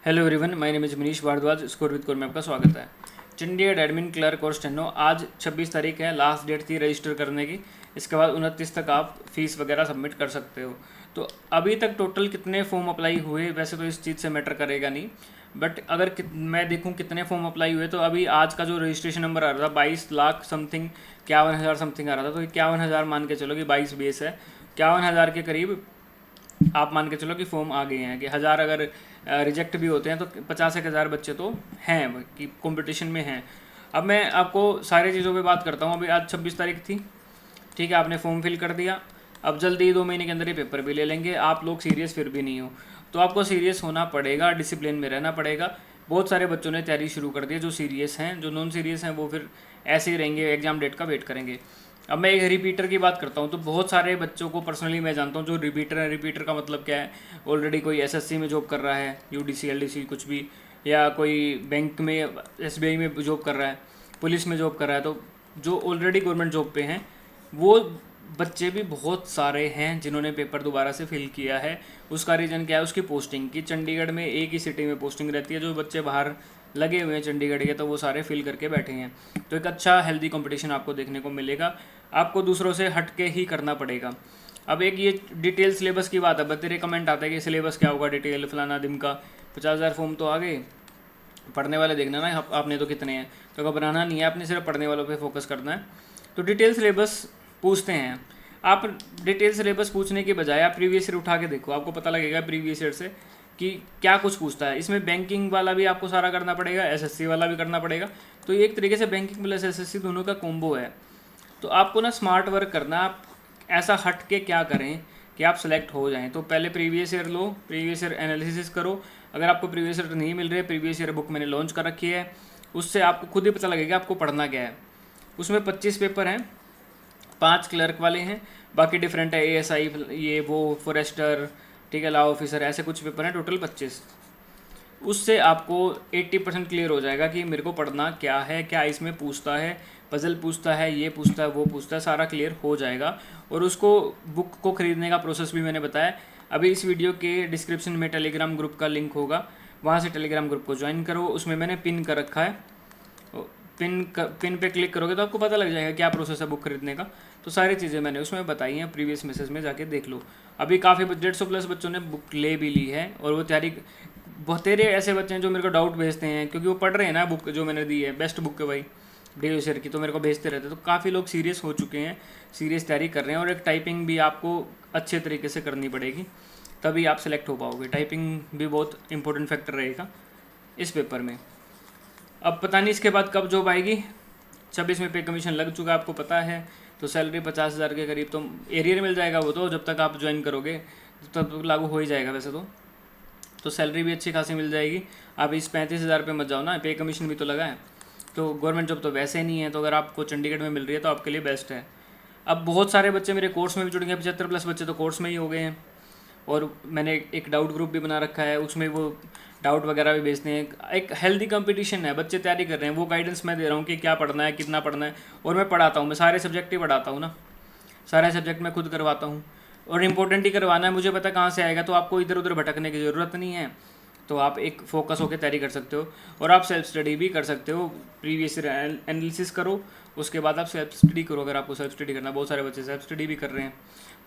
Hello everyone, my name is Manish Bhardwaj. Score with core में आपका स्वागत है। चंडीगढ़ एडमिन क्लर्क और स्टेनो आज 26 तारीख है, लास्ट डेट थी रजिस्टर करने की। इसके बाद 29 तक आप फीस वगैरह सबमिट कर सकते हो। तो अभी तक टोटल कितने फॉर्म अप्लाई हुए वैसे तो इस चीज़ से मैटर करेगा नहीं, बट अगर मैं देखूं कितने फॉर्म अप्लाई हुए तो अभी आज का जो रजिस्ट्रेशन नंबर आ रहा था 22 लाख समथिंग 51,000 समथिंग आ रहा था। तो 51,000 मान के चलो कि 22 बेस है, 51,000 के करीब आप मान के चलो कि फॉर्म आ गए हैं। कि 1000 अगर रिजेक्ट भी होते हैं तो 50,000 बच्चे तो हैं कि कंपटीशन में हैं। अब मैं आपको सारी चीज़ों पे बात करता हूँ। अभी आज 26 तारीख थी, ठीक है, आपने फॉर्म फिल कर दिया। अब जल्दी 2 महीने के अंदर ये पेपर भी ले लेंगे। आप लोग सीरियस फिर भी नहीं हो तो आपको सीरियस होना पड़ेगा, डिसिप्लिन में रहना पड़ेगा। बहुत सारे बच्चों ने तैयारी शुरू कर दी है, जो सीरियस हैं। जो नॉन सीरियस हैं वो फिर ऐसे ही रहेंगे, एग्ज़ाम डेट का वेट करेंगे। अब मैं एक रिपीटर की बात करता हूँ तो बहुत सारे बच्चों को पर्सनली मैं जानता हूँ जो रिपीटर है। रिपीटर का मतलब क्या है? ऑलरेडी कोई एसएससी में जॉब कर रहा है, यूडीसी एलडीसी कुछ भी, या कोई बैंक में एसबीआई में जॉब कर रहा है, पुलिस में जॉब कर रहा है। तो जो ऑलरेडी गवर्नमेंट जॉब पे हैं वो बच्चे भी बहुत सारे हैं जिन्होंने पेपर दोबारा से फिल किया है। उसका रीज़न क्या है? उसकी पोस्टिंग की। चंडीगढ़ में एक ही सिटी में पोस्टिंग रहती है। जो बच्चे बाहर लगे हुए हैं चंडीगढ़ के तो वो सारे फिल करके बैठे हैं। तो एक अच्छा हेल्दी कंपटीशन आपको देखने को मिलेगा। आपको दूसरों से हट के ही करना पड़ेगा। अब एक ये डिटेल सिलेबस की बात है। बतेरे कमेंट आता है कि सिलेबस क्या होगा, डिटेल फलाना दिन का। 50,000 फॉर्म तो आ गए, पढ़ने वाले देखना ना आपने तो कितने हैं। तो घबराना नहीं है, आपने सिर्फ पढ़ने वालों पे फोकस करना है। तो डिटेल सिलेबस पूछते हैं। आप डिटेल सिलेबस पूछने के बजाय आप प्रीवियस ईयर उठा के देखो, आपको पता लगेगा प्रीवियस ईयर से कि क्या कुछ पूछता है। इसमें बैंकिंग वाला भी आपको सारा करना पड़ेगा, एसएससी वाला भी करना पड़ेगा। तो ये एक तरीके से बैंकिंग प्लस एसएससी दोनों का कॉम्बो है। तो आपको ना स्मार्ट वर्क करना। आप ऐसा हट के क्या करें कि आप सेलेक्ट हो जाएं। तो पहले प्रीवियस ईयर लो, प्रीवियस ईयर एनालिसिस करो। अगर आपको प्रीवियस ईयर नहीं मिल रहे, प्रीवियस ईयर बुक मैंने लॉन्च कर रखी है, उससे आपको खुद ही पता लगेगा आपको पढ़ना क्या है। उसमें 25 पेपर हैं, 5 क्लर्क वाले हैं, बाकी डिफरेंट है एएसआई ये वो फॉरेस्टर, ठीक है, लॉ ऑफिसर, ऐसे कुछ पेपर हैं, टोटल 25। उससे आपको 80% क्लियर हो जाएगा कि मेरे को पढ़ना क्या है, क्या इसमें पूछता है, पजल पूछता है, ये पूछता है, वो पूछता है, सारा क्लियर हो जाएगा। और उसको बुक को ख़रीदने का प्रोसेस भी मैंने बताया। अभी इस वीडियो के डिस्क्रिप्शन में टेलीग्राम ग्रुप का लिंक होगा, वहाँ से टेलीग्राम ग्रुप को ज्वाइन करो। उसमें मैंने पिन कर रखा है, पिन पे क्लिक करोगे तो आपको पता लग जाएगा क्या प्रोसेस है बुक खरीदने का। तो सारी चीज़ें मैंने उसमें बताई हैं, प्रीवियस मैसेज में जाके देख लो। अभी काफ़ी 150 प्लस बच्चों ने बुक ले भी ली है और वो तैयारी। बहुत तेरे ऐसे बच्चे हैं जो मेरे को डाउट भेजते हैं क्योंकि वो पढ़ रहे हैं ना बुक जो मैंने दी है, बेस्ट बुक है भाई प्रीवियस ईयर की, तो मेरे को भेजते रहते हैं। तो काफ़ी लोग सीरियस हो चुके हैं, सीरियस तैयारी कर रहे हैं। और एक टाइपिंग भी आपको अच्छे तरीके से करनी पड़ेगी, तभी आप सेलेक्ट हो पाओगे। टाइपिंग भी बहुत इंपॉर्टेंट फैक्टर रहेगा इस पेपर में। अब पता नहीं इसके बाद कब जॉब आएगी। 26 में पे कमीशन लग चुका है, आपको पता है। तो सैलरी 50,000 के करीब तो एरियर मिल जाएगा। वो तो जब तक आप ज्वाइन करोगे तब तक लागू हो ही जाएगा वैसे तो सैलरी भी अच्छी खासी मिल जाएगी। आप इस 35,000 पे मत जाओ ना, पे कमीशन भी तो लगा है। तो गवर्नमेंट जॉब तो वैसे नहीं है, तो अगर आपको चंडीगढ़ में मिल रही है तो आपके लिए बेस्ट है। अब बहुत सारे बच्चे मेरे कोर्स में भी जुड़ गए, 75 प्लस बच्चे तो कोर्स में ही हो गए हैं। और मैंने एक डाउट ग्रुप भी बना रखा है, उसमें वो डाउट वगैरह भी भेजते हैं। एक हेल्दी कंपटीशन है, बच्चे तैयारी कर रहे हैं। वो गाइडेंस मैं दे रहा हूँ कि क्या पढ़ना है, कितना पढ़ना है। और मैं पढ़ाता हूँ, मैं सारे सब्जेक्ट ही पढ़ाता हूँ ना, सारे सब्जेक्ट मैं खुद करवाता हूँ। और इम्पोर्टेंट ही करवाना है, मुझे पता कहाँ से आएगा। तो आपको इधर उधर भटकने की ज़रूरत नहीं है। तो आप एक फोकस होकर तैयारी कर सकते हो। और आप सेल्फ स्टडी भी कर सकते हो, प्रीवियस ईयर एनालिसिस करो, उसके बाद आप सेल्फ स्टडी करो। अगर आपको सेल्फ स्टडी करना, बहुत सारे बच्चे सेल्फ स्टडी भी कर रहे हैं,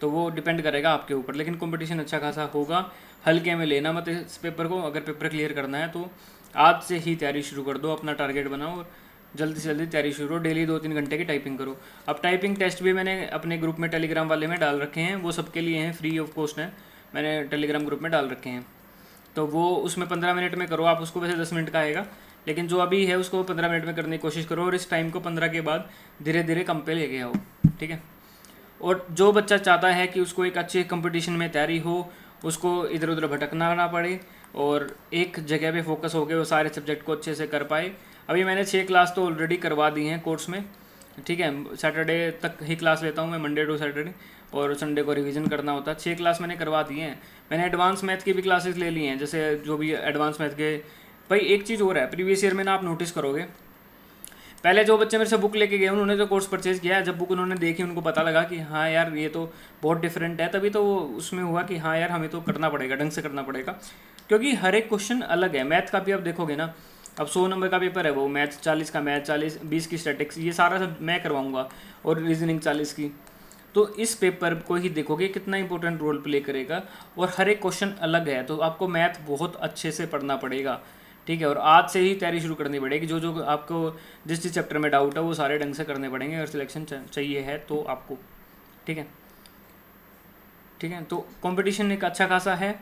तो वो डिपेंड करेगा आपके ऊपर। लेकिन कंपटीशन अच्छा खासा होगा, हल्के में लेना मत इस पेपर को। अगर पेपर क्लियर करना है तो आज से ही तैयारी शुरू कर दो, अपना टारगेट बनाओ और जल्दी से जल्दी तैयारी शुरू करो। डेली 2-3 घंटे की टाइपिंग करो। अब टाइपिंग टेस्ट भी मैंने अपने ग्रुप में टेलीग्राम वाले में डाल रखे हैं, वो सबके लिए हैं, फ्री ऑफ कॉस्ट हैं, मैंने टेलीग्राम ग्रुप में डाल रखे हैं। तो वो उसमें 15 मिनट में करो आप उसको। वैसे 10 मिनट का आएगा, लेकिन जो अभी है उसको 15 मिनट में करने की कोशिश करो। और इस टाइम को 15 के बाद धीरे धीरे कम पे लेके आओ, ठीक है। और जो बच्चा चाहता है कि उसको एक अच्छे कंपटीशन में तैयारी हो, उसको इधर उधर भटकना ना पड़े और एक जगह पे फोकस हो गए, वो सारे सब्जेक्ट को अच्छे से कर पाए। अभी मैंने 6 क्लास तो ऑलरेडी करवा दी हैं कोर्स में, ठीक है। सैटरडे तक ही क्लास लेता हूँ मैं, मंडे टू सैटरडे, और संडे को रिवीजन करना होता है। 6 क्लास मैंने करवा दी हैं। मैंने एडवांस मैथ की भी क्लासेस ले ली हैं, जैसे जो भी एडवांस मैथ के। भाई एक चीज़ और है, प्रीवियस ईयर में ना आप नोटिस करोगे, पहले जो बच्चे मेरे से बुक लेके गए उन्होंने तो कोर्स परचेज़ किया है। जब बुक उन्होंने देखी उनको पता लगा कि हाँ यार ये तो बहुत डिफरेंट है, तभी तो वो उसमें हुआ कि हाँ यार हमें तो करना पड़ेगा, ढंग से करना पड़ेगा। क्योंकि हर एक क्वेश्चन अलग है। मैथ का भी आप देखोगे ना, अब 100 नंबर का पेपर है, वो मैथ 40 का मैथ, 20 की स्टैटिक्स, ये सारा सब मैं करवाऊंगा, और रीजनिंग 40 की। तो इस पेपर को ही देखोगे कितना इंपॉर्टेंट रोल प्ले करेगा, और हर एक क्वेश्चन अलग है, तो आपको मैथ बहुत अच्छे से पढ़ना पड़ेगा, ठीक है। और आज से ही तैयारी शुरू करनी पड़ेगी, जो जो आपको जिस जिस चैप्टर में डाउट है वो सारे ढंग से करने पड़ेंगे, अगर सिलेक्शन चाहिए है तो आपको, ठीक है। ठीक है, तो कंपटीशन एक अच्छा खासा है।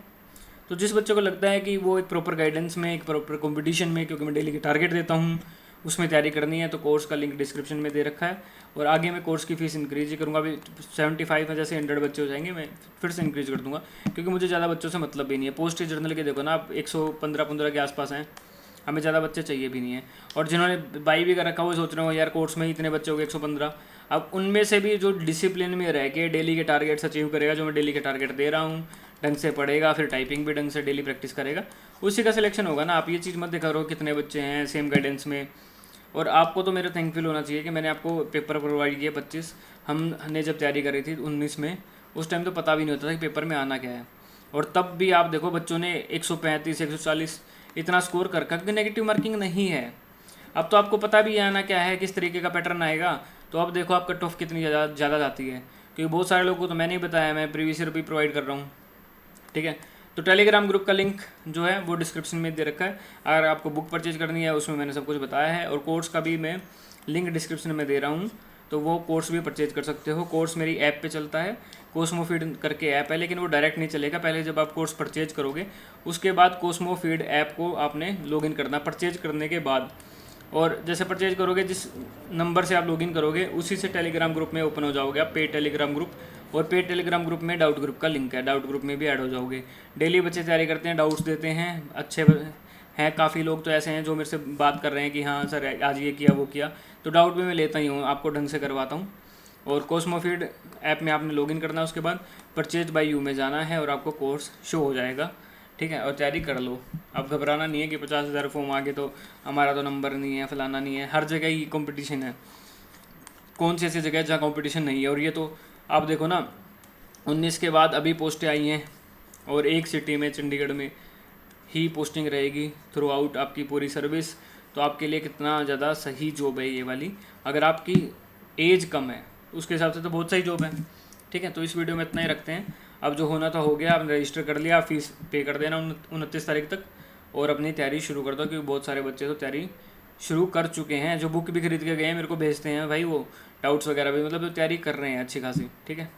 तो जिस बच्चे को लगता है कि वो एक प्रॉपर गाइडेंस में, एक प्रॉपर कंपटीशन में, क्योंकि मैं डेली के टारगेट देता हूँ, उसमें तैयारी करनी है, तो कोर्स का लिंक डिस्क्रिप्शन में दे रखा है। और आगे मैं कोर्स की फ़ीस इंक्रीज ही करूँगा। अभी 75 है, जैसे 100 बच्चे हो जाएंगे मैं फिर से इंक्रीज कर दूँगा, क्योंकि मुझे ज़्यादा बच्चों से मतलब भी नहीं है। पोस्ट जर्नल के देखो ना आप, 115 के आसपास हैं, हमें ज़्यादा बच्चे चाहिए भी नहीं है। और जिन्होंने बाई भी कर रखा वो सोच रहे हो यार कोर्स में ही इतने बच्चे हो गए 115, अब उनमें से भी जो डिसिप्लिन में रह के डेली के टारगेट्स अचीव करेगा, जो मैं डेली के टारगेट दे रहा हूँ, ढंग से पढ़ेगा, फिर टाइपिंग भी ढंग से डेली प्रैक्टिस करेगा, उसी का सिलेक्शन होगा ना। आप ये चीज़ मत देखा करो कितने बच्चे हैं सेम गाइडेंस में। और आपको तो मेरा थैंकफुल होना चाहिए कि मैंने आपको पेपर प्रोवाइड किया 25। हमने जब तैयारी करी थी 19 में, उस टाइम तो पता भी नहीं होता था कि पेपर में आना क्या है, और तब भी आप देखो बच्चों ने 135 140 इतना स्कोर कर, क्योंकि नेगेटिव मार्किंग नहीं है। अब तो आपको पता भी है आना क्या है, किस तरीके का पैटर्न आएगा, तो अब देखो आप कट ऑफ कितनी ज़्यादा जाती है, क्योंकि बहुत सारे लोगों को तो मैंने ही बताया, मैं प्रीवियस ईयर भी प्रोवाइड कर रहा हूँ, ठीक है। तो टेलीग्राम ग्रुप का लिंक जो है वो डिस्क्रिप्शन में दे रखा है, अगर आपको बुक परचेज करनी है उसमें मैंने सब कुछ बताया है, और कोर्स का भी मैं लिंक डिस्क्रिप्शन में दे रहा हूँ, तो वो कोर्स भी परचेज कर सकते हो। कोर्स मेरी ऐप पे चलता है, कोस्मो फीड करके ऐप है, लेकिन वो डायरेक्ट नहीं चलेगा। पहले जब आप कोर्स परचेज करोगे उसके बाद कोस्मो फीड ऐप को आपने लॉगिन करना, परचेज करने के बाद। और जैसे परचेज करोगे, जिस नंबर से आप लॉगिन करोगे उसी से टेलीग्राम ग्रुप में ओपन हो जाओगे आप, पेड टेलीग्राम ग्रुप। और पेड टेलीग्राम ग्रुप में डाउट ग्रुप का लिंक है, डाउट ग्रुप में भी ऐड हो जाओगे। डेली बच्चे तैयारी करते हैं, डाउट्स देते हैं, अच्छे हैं। काफ़ी लोग तो ऐसे हैं जो मेरे से बात कर रहे हैं कि हाँ सर आज ये किया वो किया, तो डाउट भी मैं लेता ही हूँ, आपको ढंग से करवाता हूँ। और कोस्मोफीड ऐप में आपने लॉगिन करना है, उसके बाद परचेज बाय यू में जाना है और आपको कोर्स शो हो जाएगा, ठीक है। और तैयारी कर लो, अब घबराना नहीं है कि 50,000 फॉर्म आ गए तो हमारा तो नंबर नहीं है, फलाना नहीं है। हर जगह ही कंपटीशन है, कौन सी ऐसी जगह है जहाँ कंपटीशन नहीं है। और ये तो आप देखो ना, 19 के बाद अभी पोस्टें आई हैं, और एक सिटी में चंडीगढ़ में ही पोस्टिंग रहेगी थ्रू आउट आपकी पूरी सर्विस, तो आपके लिए कितना ज़्यादा सही जॉब है ये वाली। अगर आपकी एज कम है उसके हिसाब से तो बहुत सही जॉब है, ठीक है। तो इस वीडियो में इतना ही रखते हैं। अब जो होना था हो गया, आपने रजिस्टर कर लिया, फीस पे कर देना 29 तारीख तक, और अपनी तैयारी शुरू कर दो, क्योंकि बहुत सारे बच्चे तो तैयारी शुरू कर चुके हैं, जो बुक भी खरीद के गए हैं मेरे को भेजते हैं भाई, वो डाउट्स वगैरह भी, मतलब तैयारी कर रहे हैं अच्छी खासी, ठीक है।